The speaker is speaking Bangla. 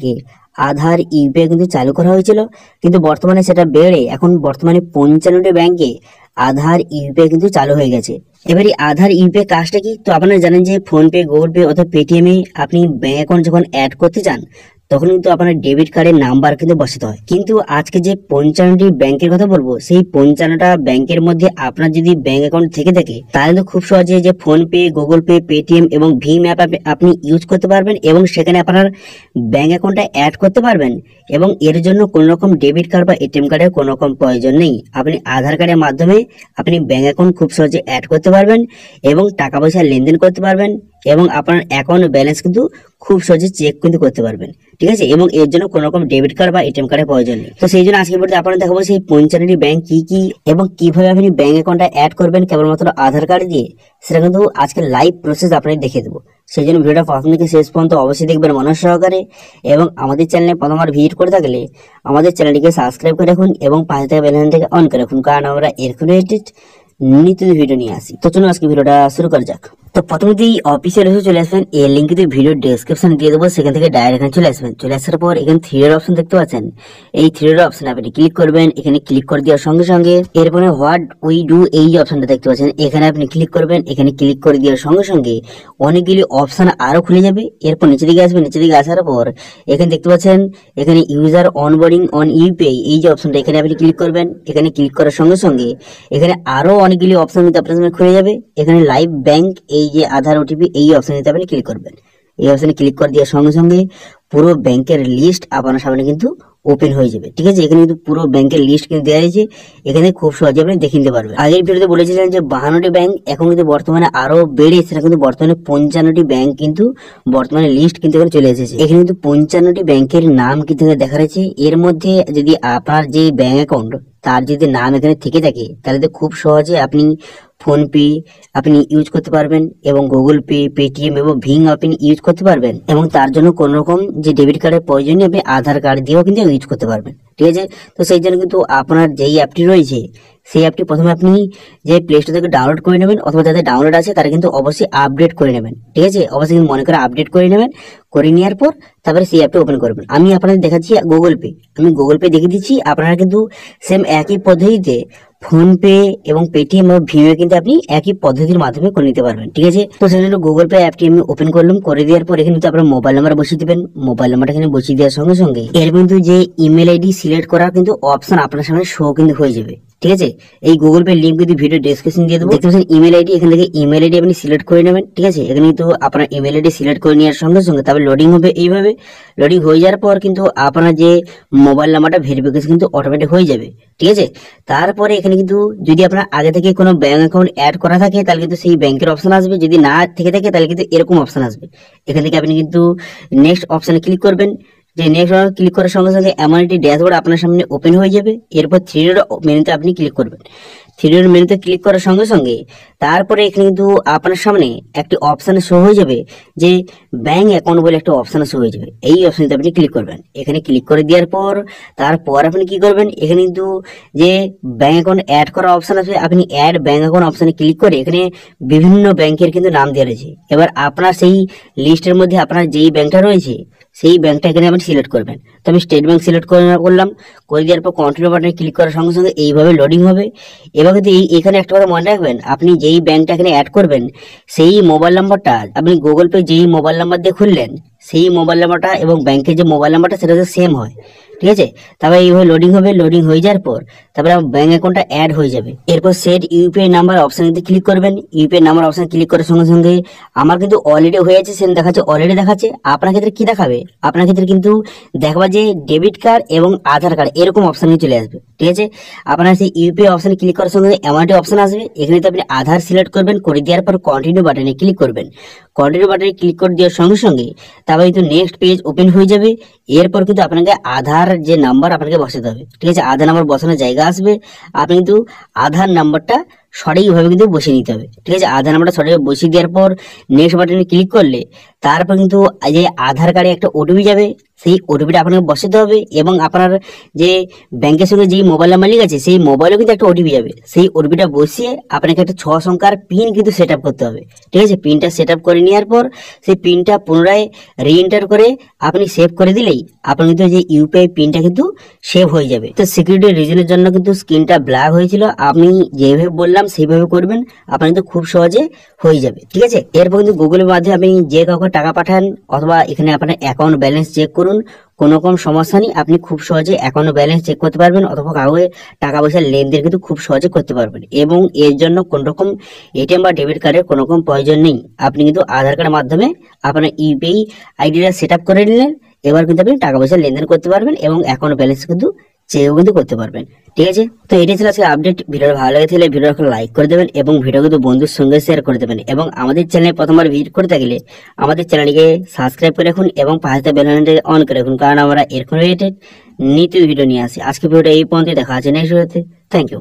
কি আধার ইউপিআই কিন্তু চালু করা হয়েছিল, কিন্তু বর্তমানে সেটা বেড়ে এখন বর্তমানে 55টি ব্যাংকে আধার ইউপিআই কিন্তু চালু হয়ে গেছে। এবারে আধার ইউপিআই কাজটা কি, তো আপনারা জানেন যে ফোনপে, গুগল পে অথবা পেটিএম এ আপনি ব্যাংক অ্যাকাউন্ট যখন অ্যাড করতে চান তখন কিন্তু আপনার ডেবিট কার্ডের নাম্বার কিন্তু বসাতে হয়। কিন্তু আজকে যে 55টি ব্যাংকের কথা বলবো, সেই 55টা ব্যাংকের মধ্যে আপনার যদি ব্যাংক অ্যাকাউন্ট থেকে থাকে তাহলে কিন্তু খুব সহজে যে phone pay, Google pay, Paytm এবং ভীম অ্যাপ আপনি ইউজ করতে পারবেন এবং সেখানে আপনার ব্যাংক অ্যাকাউন্টটা অ্যাড করতে পারবেন। এবং এর জন্য কোনো রকম ডেবিট কার্ড বা এটিএম কার্ডের কোনো রকম প্রয়োজন নেই। আপনি আধার কার্ডের মাধ্যমে আপনি ব্যাংক অ্যাকাউন্ট খুব সহজে অ্যাড করতে পারবেন এবং টাকা পয়সা লেনদেন করতে পারবেন এবং আপনার অ্যাকাউন্ট ব্যালেন্স কিন্তু খুব সহজে চেক কিন্তু করতে পারবেন। ঠিক আছে, এবং এর জন্য কোনো রকম ডেবিট কার্ড বা এটিএম কার্ডের প্রয়োজন নেই। তো সেই জন্য আজকে ভিডিওতে আপনারা দেখাবো সেই 55টি ব্যাংক কি কি এবং কিভাবে আপনি ব্যাংক অ্যাকাউন্টটা অ্যাড করবেন কেবলমাত্র আধার কার্ড দিয়ে, সেটা কিন্তু আজকে লাইভ প্রসেস আপনাদের দেখিয়ে দেবো। সেই জন্য ভিডিওটা প্রথম থেকে শেষ পর্যন্ত অবশ্যই দেখবেন মনোযোগ সহকারে এবং আমাদের চ্যানেলে প্রথমবার ভিজিট করে থাকলে আমাদের চ্যানেলটিকে সাবস্ক্রাইব করে রাখুন এবং পাশে থাকা বেল আইকনটিকে অন করে রাখুন, কারণ আমরা এরকম নিত্য ভিডিও নিয়ে আসি। তো চলুন আজকে ভিডিওটা শুরু করা যাক। তো প্রথমেই অফিসিয়াল হয়ে চলে আসবেন, এই লিঙ্ক কিন্তু ভিডিও ডেসক্রিপশন দিয়ে দেবো, সেখান থেকে ডাইরেক্ট এখানে চলে আসবেন। চলে আসার পর এখানে থ্রি ডট অপশন দেখতে পাচ্ছেন, এই থ্রি ডট অপশন আপনি ক্লিক করবেন। এখানে ক্লিক করে দেওয়ার সঙ্গে সঙ্গে এরপরে হোয়াট উই ডু এই অপশনটা দেখতে পাচ্ছেন, এখানে আপনি ক্লিক করবেন। এখানে ক্লিক করে দেওয়ার সঙ্গে সঙ্গে অনেকগুলি অপশন আরো খুলে যাবে। এরপর নিচে দিকে আসবেন, নিচে দিকে আসার পর এখানে দেখতে পাচ্ছেন এখানে ইউজার অনবোর্ডিং অন ইউপিআই এই যে অপশনটা, এখানে আপনি ক্লিক করবেন। এখানে ক্লিক করার সঙ্গে সঙ্গে এখানে আরো অনেকগুলি অপশন কিন্তু আপনার সামনে খুলে যাবে। এখানে লাইভ ব্যাংক এই যে আধার ওটিপি এই অপশনে আপনি ক্লিক করবেন। এই অপশনে ক্লিক করে দেওয়ার সঙ্গে সঙ্গে পুরো ব্যাংকের লিস্ট আপনার সামনে কিন্তু ওপেন হয়ে যাবে। ঠিক আছে, এখানে কিন্তু পুরো ব্যাংকের লিস্ট কিন্তু দেওয়া হয়েছে, এখানে খুব সহজে আপনি দেখে নিতে পারবেন। আগের ভিডিওতে বলেছিলেন যে 52টি ব্যাংক, এখন কিন্তু বর্তমানে আরো বেড়ে সেটা কিন্তু বর্তমানে 55টি ব্যাংক কিন্তু বর্তমানে লিস্ট কিন্তু এখানে চলে এসেছে। এখানে কিন্তু 55টি ব্যাংকের নাম কিন্তু দেখা রয়েছে। এর মধ্যে যদি আপনার যে ব্যাংক অ্যাকাউন্ট তার যদি নাম এখানে থেকে থাকে তাহলে তো খুব সহজে আপনি ফোন পে আপনি ইউজ করতে পারবেন এবং গুগল পে, পেটিএম এবং ভীম আপনি ইউজ করতে পারবেন এবং তার জন্য কোন রকম যে ডেবিট কার্ডের প্রয়োজন নেই, আপনি আধার কার্ড দিয়েও কিন্তু ইউজ করতে পারবেন। ঠিক আছে, তো সেই জন্য কিন্তু আপনার যেই অ্যাপটি রয়েছে সেই অ্যাপটি প্রথমে আপনি যে প্লে স্টোর থেকে ডাউনলোড করে নেবেন অথবা যাদের ডাউনলোড আছে তারা কিন্তু অবশ্যই আপডেট করে নেবেন। ঠিক আছে, অবশ্যই মনে করে আপডেট করে নেবেন। করে নেওয়ার পর তারপরে সেই অ্যাপটি ওপেন করবেন। আমি আপনাদের দেখাচ্ছি গুগল পে, আমি গুগল পে দেখিয়ে দিচ্ছি। আপনারা কিন্তু সেম একই পদ্ধতিতে ফোন পে এবং পেটিএম এবং ভিমে কিন্তু আপনি একই পদ্ধতির মাধ্যমে করে নিতে পারবেন। ঠিক আছে, তো সেজন্য গুগল পে অ্যাপটি আমি ওপেন করলাম। করে দেওয়ার পর এখানে কিন্তু আপনার মোবাইল নাম্বার বসিয়ে দিবেন। মোবাইল নাম্বারটা এখানে বসিয়ে দেওয়ার সঙ্গে সঙ্গে এর কিন্তু যে ইমেল আইডি সিলেক্ট করার কিন্তু অপশন আপনার সামনে শো কিন্তু হয়ে যাবে। ঠিক আছে, এই গুগল পে লিঙ্ক কিন্তু ভিডিও ডেসক্রিপশন দিয়ে দেবো। দেখতে পাচ্ছেন ইমেল আইডি, এখান থেকে ইমেল আইডি আপনি সিলেক্ট করে নেবেন। ঠিক আছে, এখানে কিন্তু আপনার ইমেল আইডি সিলেক্ট করে নেওয়ার সঙ্গে সঙ্গে তারপরে লোডিং হবে। এইভাবে লোডিং হয়ে যাওয়ার পর কিন্তু আপনার যে মোবাইল নাম্বারটা ভেরিফিকেশন কিন্তু অটোমেটিক হয়ে যাবে। ঠিক আছে, তারপরে এখানে কিন্তু যদি আপনার আগে থেকে কোনো ব্যাংক অ্যাকাউন্ট অ্যাড করা থাকে তাহলে কিন্তু সেই ব্যাংকের অপশন আসবে, যদি না থেকে থাকে তাহলে কিন্তু এরকম অপশন আসবে। এখান থেকে আপনি কিন্তু নেক্সট অপশনে ক্লিক করবেন। যে নেক্সট ক্লিক করার সঙ্গে সঙ্গে এমন একটি ড্যাশবোর্ড আপনার সামনে ওপেন হয়ে যাবে। এরপর থ্রি ডট মেনুতে আপনি ক্লিক করবেন। থ্রি ডট মেনুতে ক্লিক করার সঙ্গে সঙ্গে তারপরে এখানে কিন্তু আপনার সামনে একটি অপশন শো হয়ে যাবে যে ব্যাংক অ্যাকাউন্ট বলে একটা অপশন শো হয়ে যাবে। এই অপশনতে আপনি ক্লিক করবেন। এখানে ক্লিক করে দেওয়ার পর তারপর আপনি কি করবেন, এখানে কিন্তু যে ব্যাংক অ্যাকাউন্ট অ্যাড করা অপশন আছে, আপনি অ্যাড ব্যাংক অ্যাকাউন্ট অপশনে ক্লিক করে এখানে বিভিন্ন ব্যাংকের কিন্তু নাম দেওয়া রয়েছে। এবার আপনার সেই লিস্টের মধ্যে আপনার যেই ব্যাংকটা রয়েছে সেই ব্যাংকটা এখানে আপনি সিলেক্ট করবেন। তো আমি স্টেট ব্যাংক সিলেক্ট করলাম। করে দেওয়ার পর কন্টিনিউ বাটনে ক্লিক করার সঙ্গে সঙ্গে এইভাবে লোডিং হবে। এবার কিন্তু এখানে একটা কথা মনে রাখবেন, আপনি যেই ব্যাংকটা এখানে অ্যাড করবেন সেই মোবাইল নাম্বারটা আপনি গুগল পে যেই মোবাইল নাম্বার দিয়ে খুললেন সেই মোবাইল নাম্বারটা এবং ব্যাংকের যে মোবাইল নাম্বারটা সেটা সেম হয়। ঠিক আছে, তারপরে এইভাবে লোডিং হবে। লোডিং হয়ে যাওয়ার পর তারপরে ব্যাংক অ্যাকাউন্টটা অ্যাড হয়ে যাবে। এরপর সেট ইউপিআই নাম্বার অপশনে ক্লিক করবেন। ইউপিআই নাম্বার অপশন ক্লিক করার সঙ্গে সঙ্গে আমার কিন্তু অলরেডি হয়ে আছে, সেম দেখাচ্ছে অলরেডি দেখাচ্ছে। আপনার ক্ষেত্রে কি দেখাবে, আপনার ক্ষেত্রে কিন্তু দেখাবা যে ডেবিট কার্ড এবং আধার কার্ড এরকম অপশন চলে আসবে। ঠিক আছে, আপনার সেই ইউপিআই অপশনে ক্লিক করার সঙ্গে এমন একটা অপশন আসবে, এখানে তো আপনি আধার সিলেক্ট করবেন। করে দেওয়ার পর কন্টিনিউ বাটনে ক্লিক করবেন। কন্টিনিউ বাটনে ক্লিক করে দেওয়ার সঙ্গে সঙ্গে তারপরে কিন্তু নেক্সট পেজ ওপেন হয়ে যাবে। এরপর কিন্তু আপনাকে আধার যে নাম্বার আপনাকে বসাতে হবে। ঠিক আছে, আধার নাম্বার বসানোর জায়গা আসবে, আপনি কিন্তু আধার নাম্বারটা সঠিকভাবে কিন্তু বসিয়ে নিতে হবে। ঠিক আছে, আধার নাম্বারটা সঠিক বসিয়ে দেওয়ার পর নেক্সট বাটনে ক্লিক করলে তারপর কিন্তু যে আধার কার্ডে একটা ওটিপি যাবে, সেই ওটিপিটা আপনাকে বসাতে হবে এবং আপনার যে ব্যাংকের সঙ্গে যেই মোবাইল নাম্বার লিঙ্ক আছে সেই মোবাইলেও কিন্তু একটা ওটিপি যাবে। সেই ওটিপিটা বসিয়ে আপনাকে একটা 6 সংখ্যার পিন কিন্তু সেট আপ করতে হবে। ঠিক আছে, পিনটা সেট আপ করে নেওয়ার পর সেই পিনটা পুনরায় রিএন্টার করে আপনি সেভ করে দিলেই আপনার কিন্তু যে ইউপিআই পিনটা কিন্তু সেভ হয়ে যাবে। তো সিকিউরিটি রিজনের জন্য কিন্তু স্ক্রিনটা ব্ল্যাক হয়েছিল, আপনি যেভাবে বললাম সেইভাবে করবেন, আপনার কিন্তু খুব সহজে হয়ে যাবে। ঠিক আছে, এরপর কিন্তু গুগলের মাধ্যমে আপনি যে কাউকে টাকা পাঠান অথবা এখানে আপনার অ্যাকাউন্ট ব্যালেন্স চেক করুন, কোনো রকম সমস্যা নেই, আপনি খুব সহজে অ্যাকাউন্ট ব্যালেন্স চেক করতে পারবেন অথবা কাউকে টাকা পয়সার লেনদেন কিন্তু খুব সহজে করতে পারবেন এবং এর জন্য কোনো রকম এটিএম বা ডেবিট কার্ডের কোনো রকম প্রয়োজন নেই। আপনি কিন্তু আধার কার্ডের মাধ্যমে আপনার ইউপিআই আইডিটা সেট আপ করে নিলেন, এবার কিন্তু আপনি টাকা পয়সা লেনদেন করতে পারবেন এবং অ্যাকাউন্ট ব্যালেন্স কিন্তু চেকও কিন্তু করতে পারবেন। ঠিক আছে, তো এটাই ছিল আজকে আপডেট। ভিডিওটা ভালো লাগে তাহলে ভিডিওটা লাইক করে দেবেন এবং ভিডিও কিন্তু বন্ধুর সঙ্গে শেয়ার করে দেবেন এবং আমাদের চ্যানেলে প্রথমবার ভিজিট করে থাকলে আমাদের চ্যানেলটিকে সাবস্ক্রাইব করে রাখুন এবং পাশে বেল আইকনটি অন করে রাখুন, কারণ আমরা এরকম রিলেটেড নিত্য ভিডিও নিয়ে আসি। আজকে ভিডিওটা এই পর্যন্ত, দেখা আছে নেক্সট ভিডিওতে। Thank you.